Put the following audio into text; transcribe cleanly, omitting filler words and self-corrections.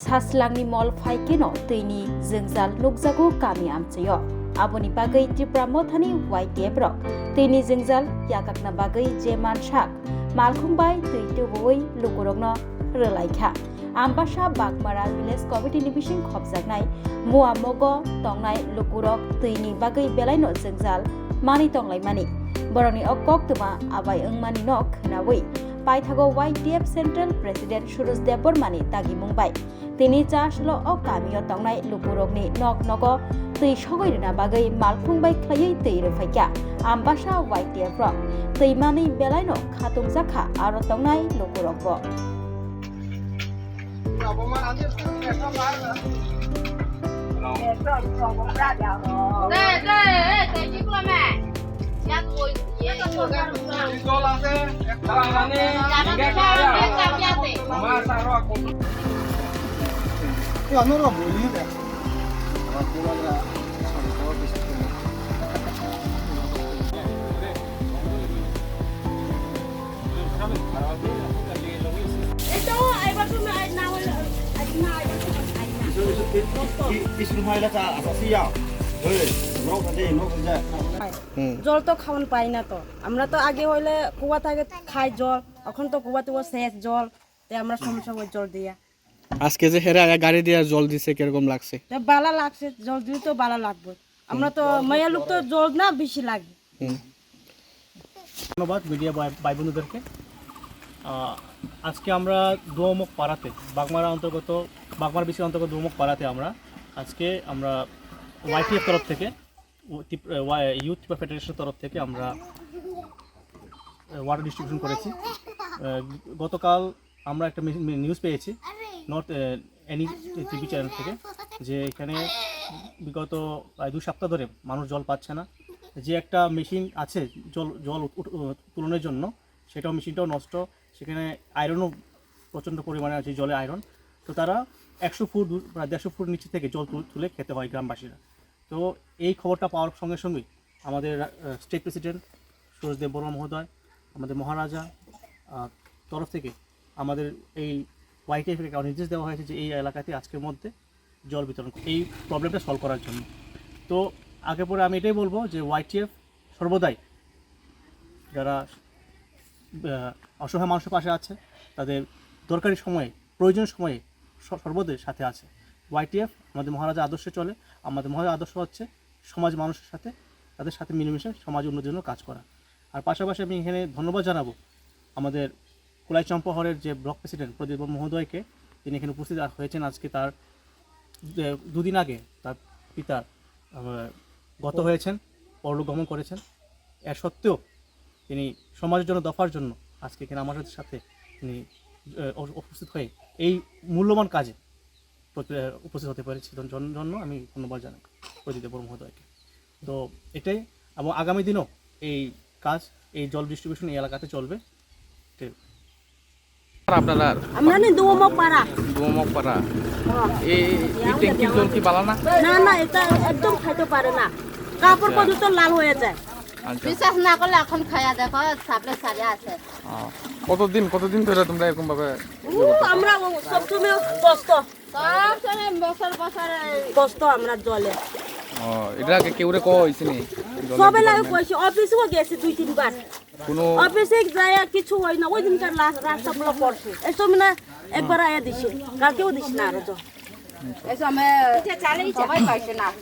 Saslangni mol faikeno tini jengzal nukjago kami amchayo aboni bagai Tripura mothani YTF rok tini jengjal yakakna bagai je mansak malkhungbai tuituboi lukurokno relaikha Ambasha Bagmara Village Committee ni bising khobjaknai muamogo tongnai lukurok tini bagai belaino jengjal mani tonglai mani boroni okok tuma abai engmani nok khnawi paithago YTF Central President Suroj Debormani tagi mungbai tini chaslo o kamio tongnai lukurokni nok nogo tui sogoirina bagai malkhungbai khlaiui tui rofaika Ambasha YTF rok tui mani belaino khatungjaka aro tongnai lukurokbo জল তো খাওয়ান পাই না তো আমরা তো আগে হইলে কুয়া থেকে খাই জল এখন তো কুয়া তো শেষ জল তাই আমরা সমস্যা হয়ে জল দিয়া আজকে যে হেরা গাড়ি দিয়ে জল দিছে কিরকম লাগছে বালা লাগছে জল দিলে তো বালা লাগবে আমরা তো মায়া লোক তো জল না বেশি লাগে ধন্যবাদ মিডিয়া ভাই বন্ধুদেরকে আজকে আমরা দুয়ামুখ পাড়াতে বাগমারা বিসির অন্তর্গত দুয়ামুখ পাড়াতে আজকে আমরা YTF তরফ থেকে ইউথ ফেডারেশন তরফ থেকে আমরা ওয়াটার ডিস্ট্রিবিউশন করেছি গতকাল আমরা একটা নিউজ পেয়েছি নর্থ এনি টিভি চ্যানেল থেকে যে এখানে বিগত প্রায় 2 সপ্তাহ ধরে মানুষ জল পাচ্ছে না যে একটা মেশিন আছে জল তুলনের জন্য সেটাও মেশিনটাও নষ্ট সেখানে আয়রনও প্রচণ্ড পরিমাণে আছে জলে আয়রন তো তারা 100 ফুট প্রায় 150 ফুট নিচে থেকে জল তুলে খেতে হয় গ্রামবাসীরা তো এই খবরটা পাওয়ার সঙ্গে সঙ্গেই আমাদের স্টেট প্রেসিডেন্ট সুরজ দেববর্মা মহোদয় আমাদের মহারাজা তরফ থেকে আমাদের এই YTF কে নির্দেশ দেওয়া হয়েছে যে এই এলাকাতে আজকের মধ্যে জল বিতরণ এই প্রবলেমটা সলভ করার জন্য তো আগে পরে আমি এটাই বলবো যে YTF সর্বদাই যারা অসহায় মানুষের পাশে আছে তাদের দরকারি সময়ে প্রয়োজনীয় সময়ে সর্বদাই সাথে আছে YTF আমাদের মহারাজা আদর্শে চলে আমাদের মহারাজা আদর্শ হচ্ছে সমাজ মানুষের সাথে তাদের সাথে মিলেমিশে সমাজ উন্নতির জন্য কাজ করা আর পাশাপাশি আমি এখানে ধন্যবাদ জানাবো আমাদের কুলাই চম্পাহরের যে ব্লক প্রেসিডেন্ট প্রদীপ মহোদয়কে তিনি এখানে উপস্থিত হয়েছেন আজকে তার 2 দিন আগে তার পিতা গত হয়েছেন পরলোক গমন করেছেন এর সত্ত্বেও তিনি সমাজের জন্য দফার জন্য আজকে এখানে আমাদের সাথে তিনি উপস্থিত হয়ে এই মূল্যবান কাজে উপস্থিত হতে পেরেছি জন্য আমি ধন্যবাদ জানাই প্রদীপ মহোদয়কে তো এটাই এবং আগামী দিনও এই কাজ এই জল ডিস্ট্রিবিউশন এই এলাকাতে চলবে আপনারা আমরা নি দুয়ামুখ পাড়া এই ট্যাঙ্কির জল কি বালা না না এটা একদম খাইতে পারে না কাপড় পর্যন্ত লাল হয়ে যায় বিশ্বাস না করলে এখন খায়া দেখো সাপড়ে সারে আছে কতদিন ধরে তোমরা এরকম ভাবে আমরা সবসময় কষ্ট আমরা জলে এটা আগে কেউ রে কইছে নি সবে লাগে কইছি অফিসেও গেছে 2-3 বার কোনো অফিসে যায় কিছু হয় না ওই দিনকার রাস্তা পুরো পড়ছে এসব না একবার আয়া দিছে কালকেও দিছ না আর তো এসব আমি চালাই সবাই পাইছে না